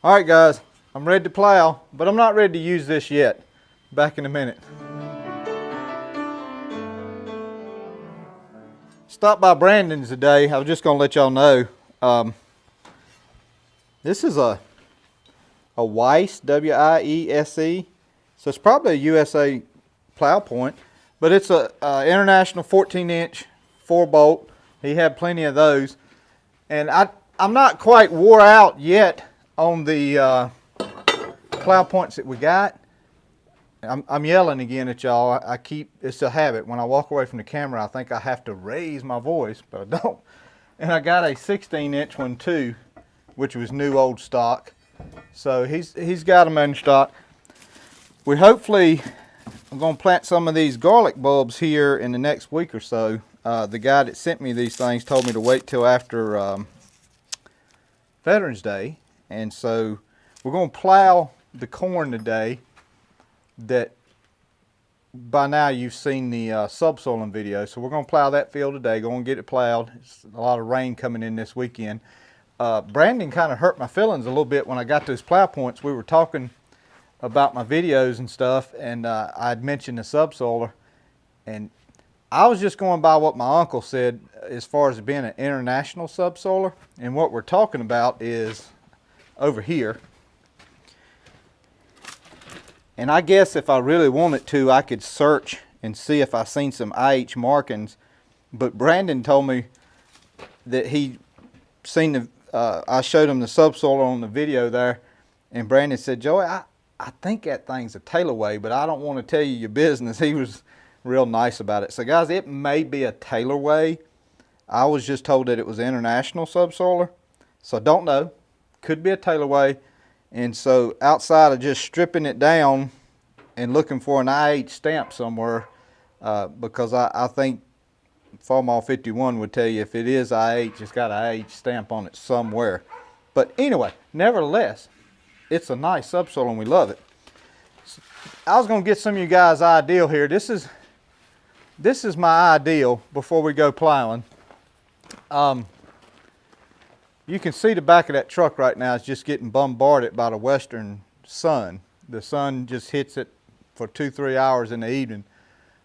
All right, guys, I'm ready to plow, but I'm not ready to use this yet. Back in a minute. Stopped by Brandon's today. I was just gonna let y'all know. This is a Weiss, W-I-E-S-E. So it's probably a USA plow point, but it's a international 14-inch 4-bolt. He had plenty of those, and I'm not quite wore out yet on the plow points that we got. I'm yelling again at y'all. It's a habit. When I walk away from the camera, I think I have to raise my voice, but I don't. And I got a 16-inch one too, which was new old stock. So he's got them in stock. I'm going to plant some of these garlic bulbs here in the next week or so. The guy that sent me these things told me to wait till after Veterans Day. And so we're going to plow the corn today. That by now you've seen the subsoiling video. So we're going to plow that field today, going to get it plowed. It's a lot of rain coming in this weekend. Brandon kind of hurt my feelings a little bit when I got those plow points. We were talking about my videos and stuff, and I had mentioned the subsoiler, and I was just going by what my uncle said as far as being an international subsoiler. And what we're talking about is over here. And I guess if I really wanted to, I could search and see if I seen some IH markings. But Brandon told me that he seen the, I showed him the subsoiler on the video there, and Brandon said, Joey, I think that thing's a Tailorway, but I don't want to tell you your business. He was real nice about it. So guys, it may be a Tailorway. I was just told that it was an international subsoiler. So I don't know. Could be a Tailorway. And so outside of just stripping it down and looking for an IH stamp somewhere, because I think Farmall 51 would tell you if it is IH, it's got an IH stamp on it somewhere. But anyway, nevertheless, it's a nice subsoil and we love it. So I was going to get some of you guys' ideal here. This is my ideal before we go plowing. You can see the back of that truck right now is just getting bombarded by the western sun. The sun just hits it for 2-3 hours in the evening.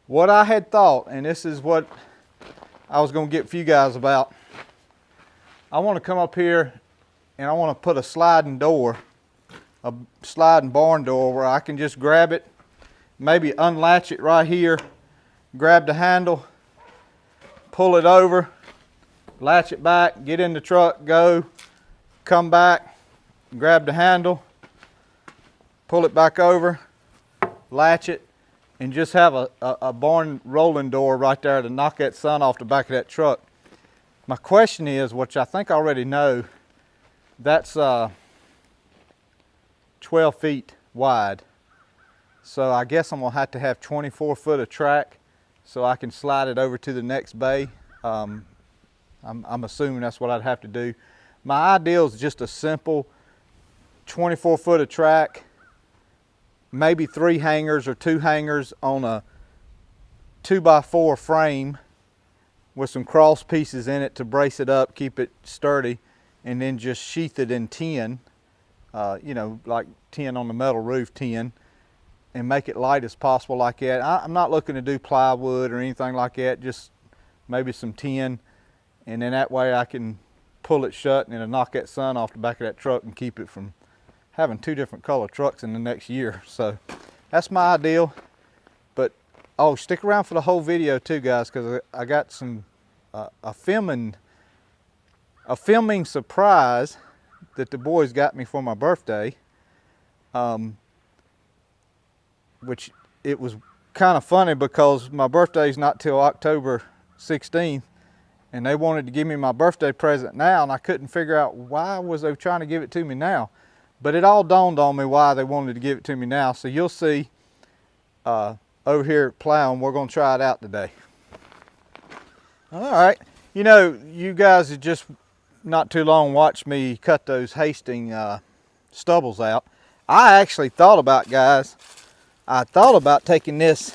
What I had thought, and this is what I was going to get with you guys about, I want to come up here and I want to put a sliding door, a sliding barn door where I can just grab it, maybe unlatch it right here, grab the handle, pull it over, latch it back, get in the truck, go, come back, grab the handle, pull it back over, latch it, and just have a barn rolling door right there to knock that sun off the back of that truck. My question is, which I think I already know, that's 12 feet wide. So I guess I'm gonna have to have 24 foot of track so I can slide it over to the next bay. I'm assuming that's what I'd have to do. My ideal is just a simple 24 foot of track, maybe 3 hangers or 2 hangers on a 2x4 frame with some cross pieces in it to brace it up, keep it sturdy, and then just sheath it in tin, you know, like tin on the metal roof tin, and make it light as possible like that. I'm not looking to do plywood or anything like that, just maybe some tin, and then that way I can pull it shut and it'll knock that sun off the back of that truck and keep it from having 2 different color trucks in the next year. So that's my ideal. But oh, stick around for the whole video too, guys, because I got some a filming surprise that the boys got me for my birthday, which it was kind of funny because my birthday's not till October 16th, and they wanted to give me my birthday present now, and I couldn't figure out why was they trying to give it to me now. But it all dawned on me why they wanted to give it to me now. So you'll see over here at Plowing, we're going to try it out today. All right. You know, you guys have just not too long watched me cut those Hastings stubbles out. I actually thought about, guys, I thought about taking this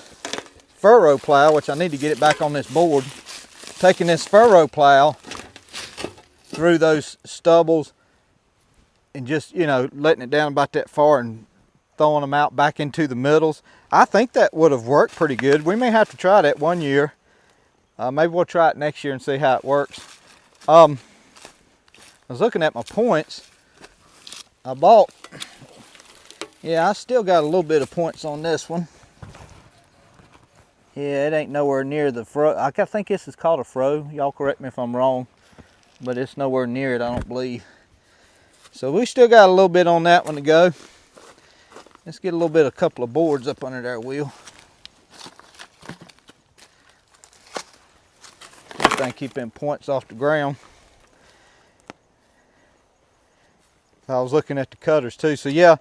furrow plow, which I need to get it back on this board, taking this furrow plow through those stubbles and just, you know, letting it down about that far and throwing them out back into the middles. I think that would have worked pretty good. We may have to try that one year. Maybe we'll try it next year and see how it works. I was looking at my points. I bought, yeah, I still got a little bit of points on this one. Yeah, it ain't nowhere near the fro. I think this is called a fro. Y'all correct me if I'm wrong, but it's nowhere near it, I don't believe. So we still got a little bit on that one to go. Let's get a couple of boards up under that wheel. This thing keep them points off the ground. I was looking at the cutters too. So yeah,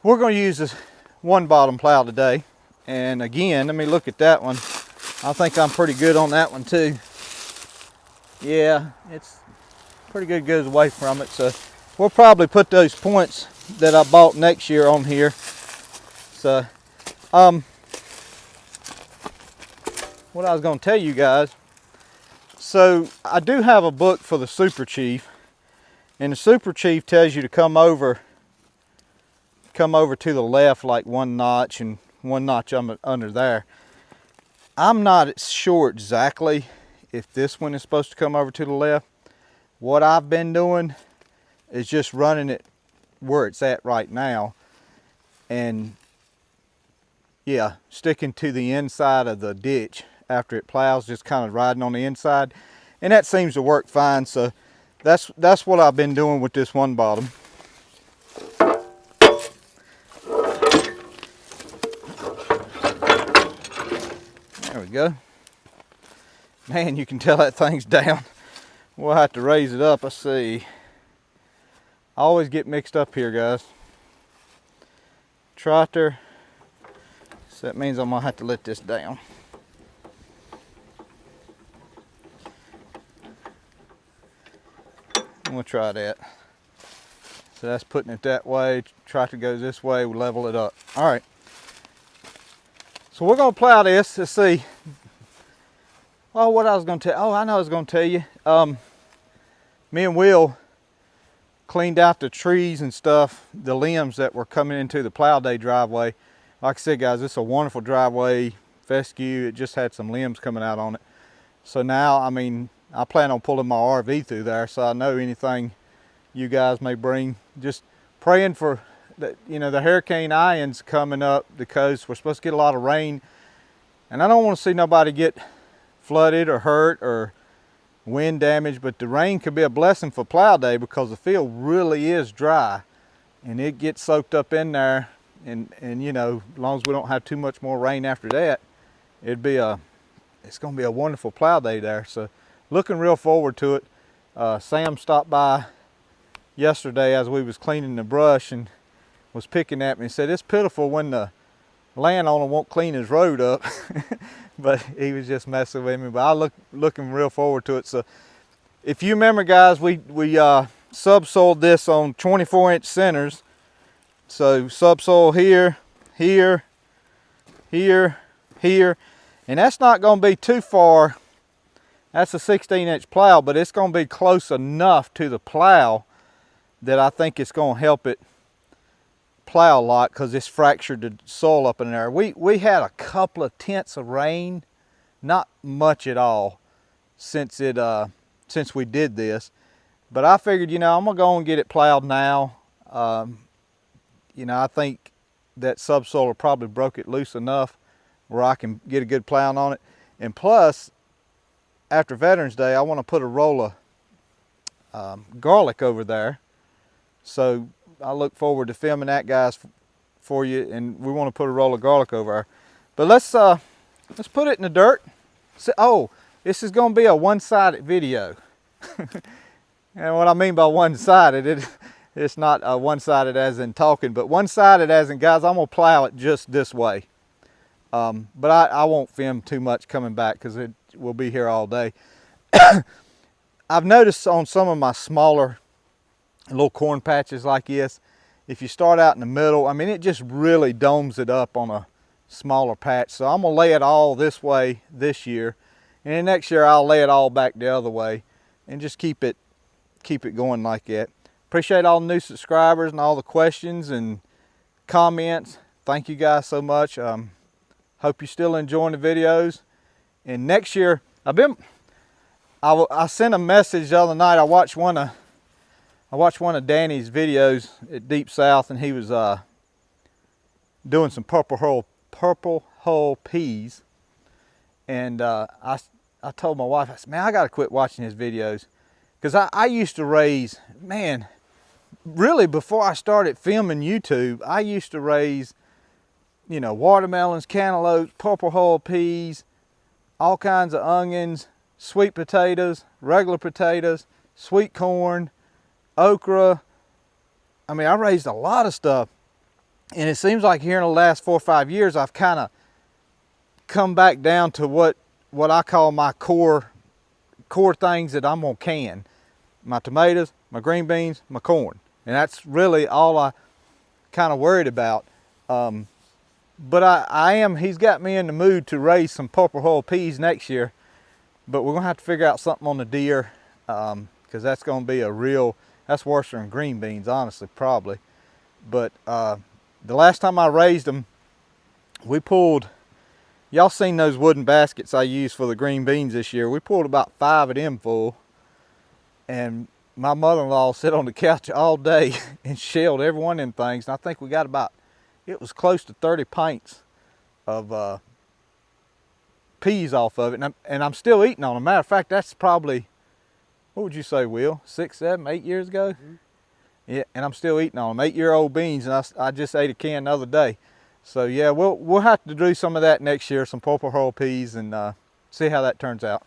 we're going to use this one bottom plow today. And again, let me look at that one. I think I'm pretty good on that one too. Yeah, it's pretty good, goes away from it. So we'll probably put those points that I bought next year on here. So, what I was going to tell you guys. So I do have a book for the Super Chief, and the Super Chief tells you to come over to the left like one notch and one notch under there. I'm not sure exactly if this one is supposed to come over to the left. What I've been doing is just running it where it's at right now, and yeah, sticking to the inside of the ditch after it plows, just kind of riding on the inside, and that seems to work fine. So that's what I've been doing with this one bottom. There we go. Man, you can tell that thing's down. We'll have to raise it up. Let's see. I always get mixed up here, guys. Trotter. So that means I'm gonna have to let this down. I'm gonna try that. So that's putting it that way. Trotter goes this way, we'll level it up. All right. So we're gonna plow this. Let's see. Oh, what I was gonna tell. Oh, I know I was gonna tell you. Me and Will cleaned out the trees and stuff, the limbs that were coming into the Plow Day driveway. Like I said, guys, it's a wonderful driveway, fescue. It just had some limbs coming out on it. So now, I mean, I plan on pulling my RV through there, so I know anything you guys may bring. Just praying for, you know, the Hurricane Ian's coming up the coast. We're supposed to get a lot of rain, and I don't want to see nobody get flooded or hurt or wind damage, but the rain could be a blessing for Plow Day because the field really is dry, and it gets soaked up in there, and you know, as long as we don't have too much more rain after that, it's going to be a wonderful Plow Day there. So looking real forward to it. Sam stopped by yesterday as we was cleaning the brush and was picking at me and said, it's pitiful when the landowner won't clean his road up. But he was just messing with me. But I looking real forward to it. So if you remember, guys, we subsoiled this on 24-inch centers. So subsoil here, here, here, here, and that's not going to be too far. That's a 16-inch plow, but it's going to be close enough to the plow that I think it's going to help it plow a lot because it's fractured the soil up in there. We had a couple of tenths of rain, not much at all, since we did this. But I figured, you know, I'm gonna go and get it plowed now. You know, I think that subsoiler probably broke it loose enough where I can get a good plowing on it. And plus, after Veterans Day, I want to put a roll of garlic over there. So I look forward to filming that, guys, for you, and we want to put a roll of garlic over there. But let's put it in the dirt. So, oh, this is going to be a one-sided video. And what I mean by one-sided, it's not one-sided as in talking, but one-sided as in, guys, I'm going to plow it just this way. But I won't film too much coming back because it will be here all day. I've noticed on some of my smaller little corn patches like this, if you start out in the middle, I mean, it just really domes it up on a smaller patch. So I'm gonna lay it all this way this year, and then next year I'll lay it all back the other way and just keep it going like that. appreciate all the new subscribers and all the questions and comments. Thank you guys so much. Hope you're still enjoying the videos. And next year, I sent a message the other night. I watched one of Danny's videos at Deep South, and he was doing some purple hull peas. And I told my wife, I said, man, I got to quit watching his videos. Because I used to raise, man, really before I started filming YouTube, I used to raise, you know, watermelons, cantaloupes, purple hull peas, all kinds of onions, sweet potatoes, regular potatoes, sweet corn, okra. I mean, I raised a lot of stuff. And it seems like here in the last 4 or 5 years, I've kind of come back down to what I call my core things that I'm gonna can. My tomatoes, my green beans, my corn. And that's really all I kind of worried about. But he's got me in the mood to raise some purple hull peas next year. But we're gonna have to figure out something on the deer, because that's gonna be that's worse than green beans, honestly, probably. But the last time I raised them, we pulled, y'all seen those wooden baskets I used for the green beans this year. We pulled about 5 of them full. And my mother-in-law sat on the couch all day and shelled every one of them things. And I think we got it was close to 30 pints of peas off of it. And I'm still eating on them. Matter of fact, that's probably, what would you say, Will? 6, 7, 8 years ago? Mm-hmm. Yeah, and I'm still eating on them. 8-year-old beans, and I just ate a can the other day. So yeah, we'll have to do some of that next year, some purple hull peas, and see how that turns out.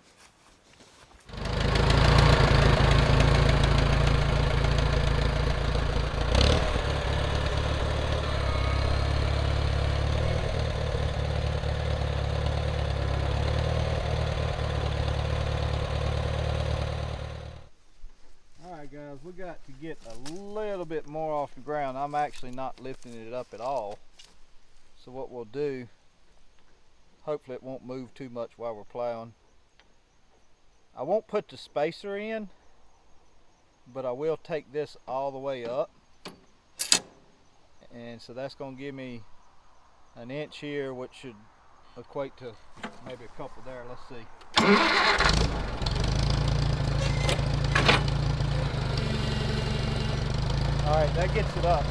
Guys, we got to get a little bit more off the ground. I'm actually not lifting it up at all. So what we'll do, hopefully it won't move too much while we're plowing. I won't put the spacer in, but I will take this all the way up. And so that's going to give me an inch here, which should equate to maybe a couple there. Let's see. All right, that gets it up.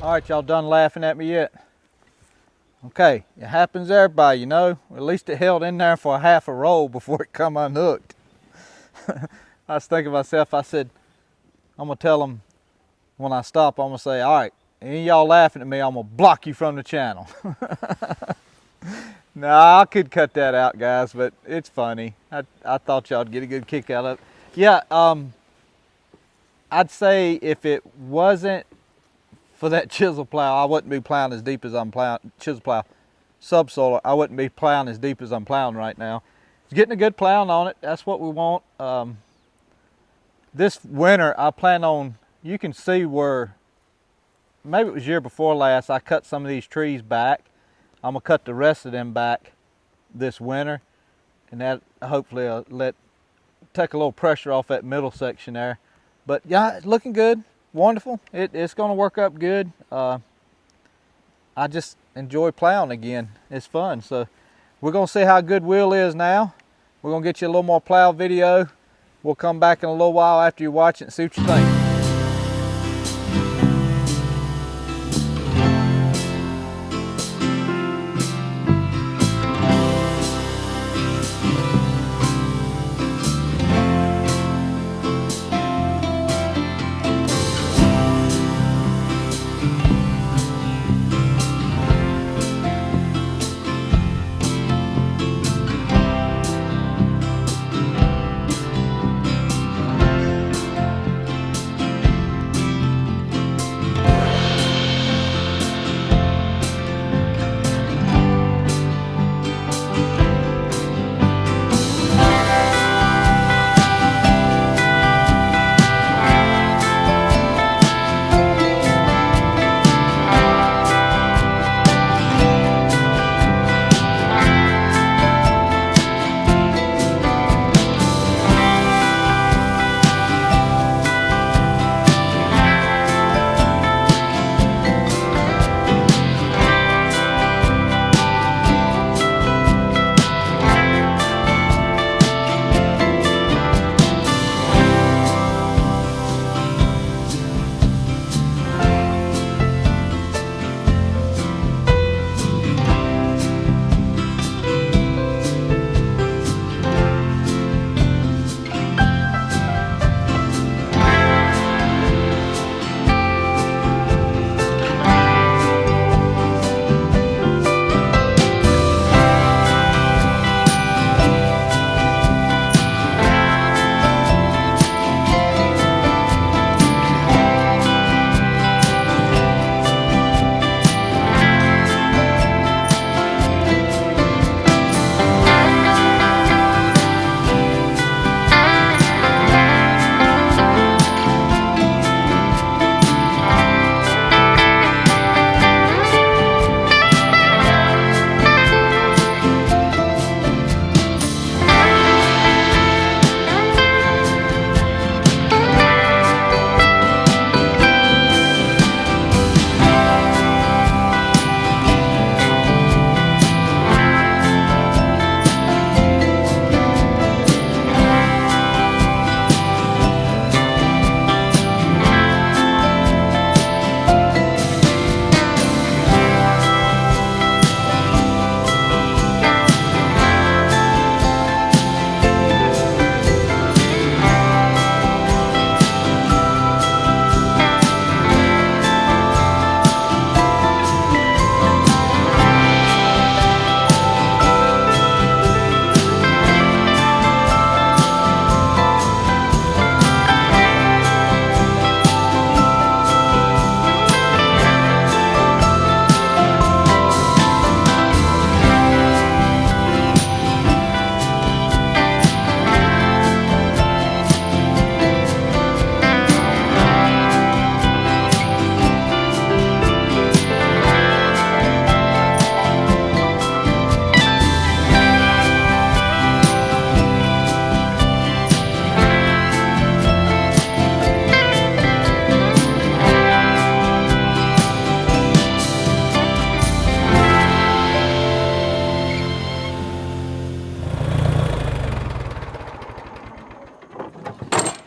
All right, y'all done laughing at me yet? Okay, it happens to everybody, you know. At least it held in there for a half a roll before it come unhooked. I was thinking to myself, I said, I'm gonna tell them when I stop, I'm gonna say, all right, any of y'all laughing at me, I'm gonna block you from the channel. No, I could cut that out, guys, but it's funny. I thought y'all'd get a good kick out of it. Yeah, I'd say if it wasn't for that chisel plow, I wouldn't be plowing as deep as I'm plowing, chisel plow, subsoiler, I wouldn't be plowing as deep as I'm plowing right now. It's getting a good plowing on it, that's what we want. This winter, I plan on, you can see where, maybe it was year before last, I cut some of these trees back. I'm gonna cut the rest of them back this winter, and that hopefully will take a little pressure off that middle section there. But yeah, it's looking good, wonderful. It's gonna work up good. I just enjoy plowing again. It's fun. So we're gonna see how good Will is now. We're gonna get you a little more plow video. We'll come back in a little while after you watch it and see what you think.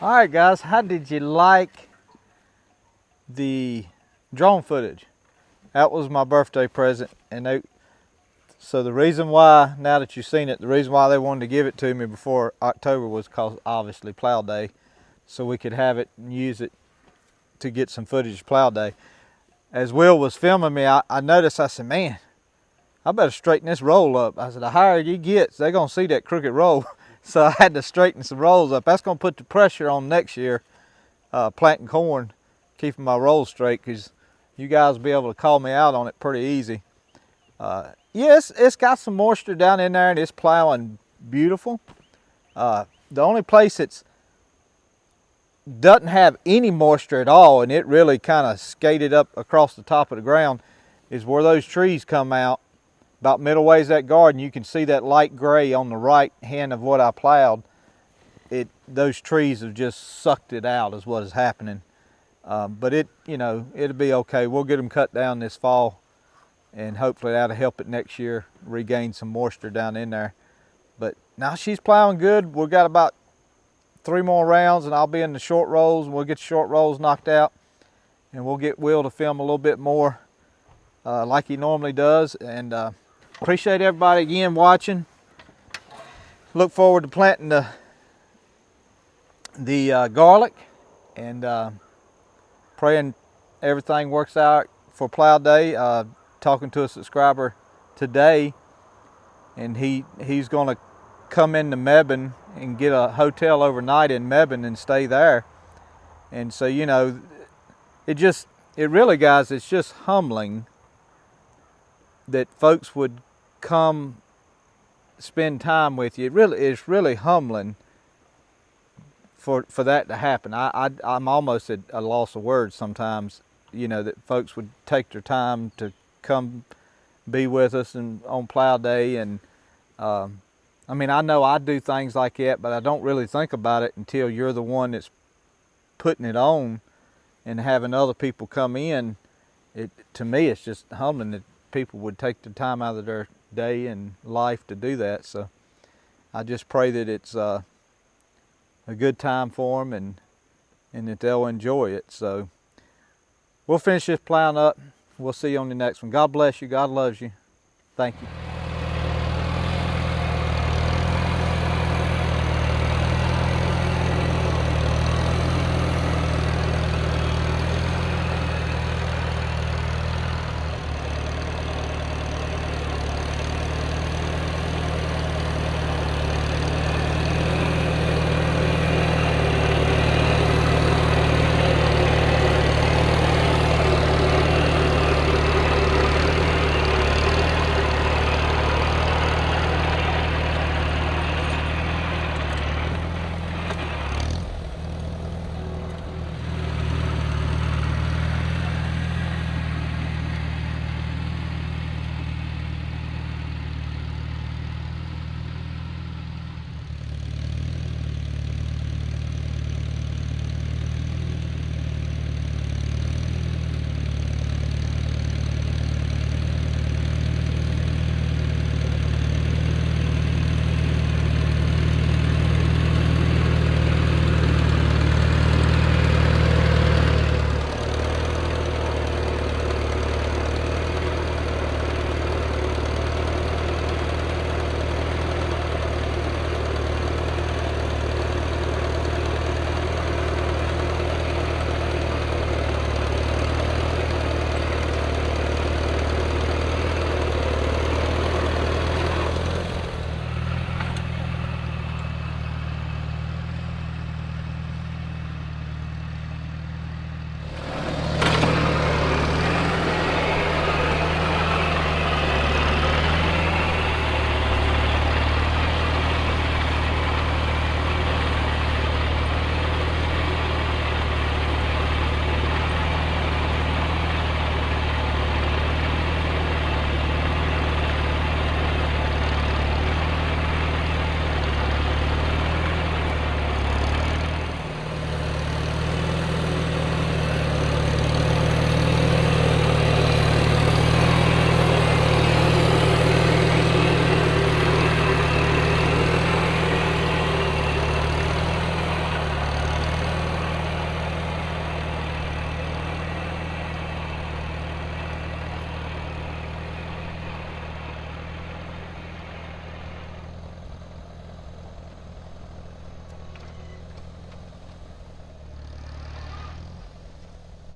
All right, guys, how did you like the drone footage? That was my birthday present, and so the reason why, now that you've seen it, the reason why they wanted to give it to me before October was because obviously Plow Day, so we could have it and use it to get some footage of Plow Day. As Will was filming me, I noticed, I said, man, I better straighten this roll up. I said, the higher you get, they're gonna see that crooked roll. So I had to straighten some rolls up. That's gonna put the pressure on next year, planting corn, keeping my rolls straight, because you guys will be able to call me out on it pretty easy. Yes, it's got some moisture down in there and it's plowing beautiful. The only place it's doesn't have any moisture at all, and it really kind of skated up across the top of the ground, is where those trees come out. About middle ways that garden, you can see that light gray on the right hand of what I plowed. Those trees have just sucked it out is what is happening. But it'll be okay. We'll get them cut down this fall, and hopefully that'll help it next year regain some moisture down in there. But now she's plowing good. We've got about 3 more rounds and I'll be in the short rolls, and we'll get the short rolls knocked out, and we'll get Will to film a little bit more like he normally does. And appreciate everybody again watching. Look forward to planting the garlic, and praying everything works out for Plow Day. Talking to a subscriber today, and he's going to come into Mebane and get a hotel overnight in Mebane and stay there. And so, it really, guys, it's just humbling that folks would come spend time with you. It's really humbling for that to happen. I'm almost at a loss of words sometimes, that folks would take their time to come be with us and on Plow Day. And I know I do things like that, but I don't really think about it until you're the one that's putting it on and having other people come in. To me, it's just humbling that people would take the time out of their day and life to do that. So I just pray that it's a good time for them, and that they'll enjoy it. So we'll finish this plowing up. We'll see you on the next one. God bless you. God loves you. Thank you.